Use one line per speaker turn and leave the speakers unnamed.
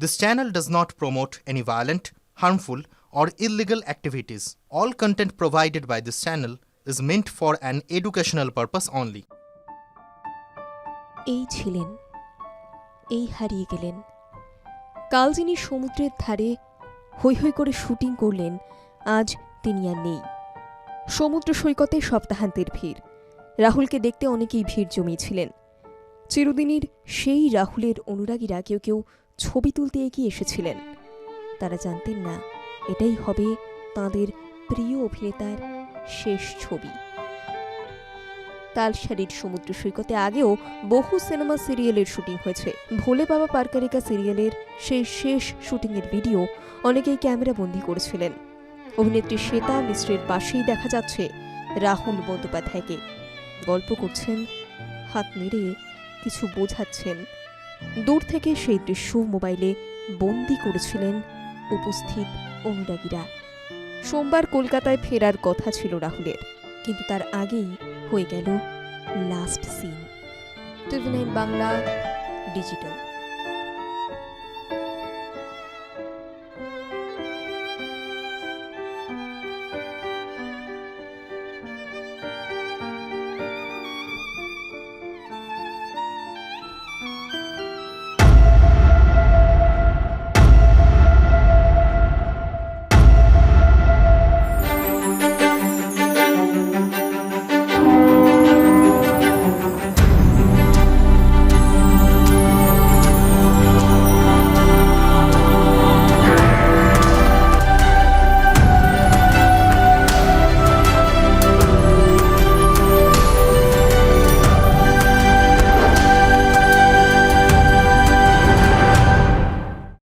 This channel does not promote any violent, harmful, or illegal activities. All content provided by this channel is meant for an educational purpose only.
এই ছিলেন, এই হারিয়ে গেলেন। কাল যিনি সমুদ্রের ধারে হৈ হৈ করে শুটিং করলেন, আজ তিনি আর নেই। সমুদ্র সৈকতে সপ্তাহান্তের ভিড়। রাহুলকে দেখতে অনেকেই ভিড় জমিয়েছিলেন। চিরদিনের সেই রাহুলের অনুরাগীরা কেউ কেউ ছবি তুলতে এগিয়ে এসেছিলেন। তারা জানতেন না এটাই হবে তাঁদের প্রিয় অভিনেতার শেষ ছবি। তালসারির সমুদ্র সৈকতে আগেও বহু সিনেমা সিরিয়ালের শুটিং হয়েছে। ভোলে বাবা পারকারিকা সিরিয়ালের সেই শেষ শুটিংয়ের ভিডিও অনেকেই ক্যামেরাবন্দি করেছিলেন। অভিনেত্রী শ্বেতা মিশ্রের পাশেই দেখা যাচ্ছে রাহুল বন্দ্যোপাধ্যায়কে। গল্প করছেন, হাত নেড়ে কিছু বোঝাচ্ছেন। দূর থেকে সেই দৃশ্য মোবাইলে বন্দি করেছিলেন উপস্থিত অনুরাগীরা। সোমবার কলকাতায় ফেরার কথা ছিল রাহুলের, কিন্তু তার আগেই হয়ে গেল লাস্ট সিন। টিভি9 বাংলা ডিজিটাল।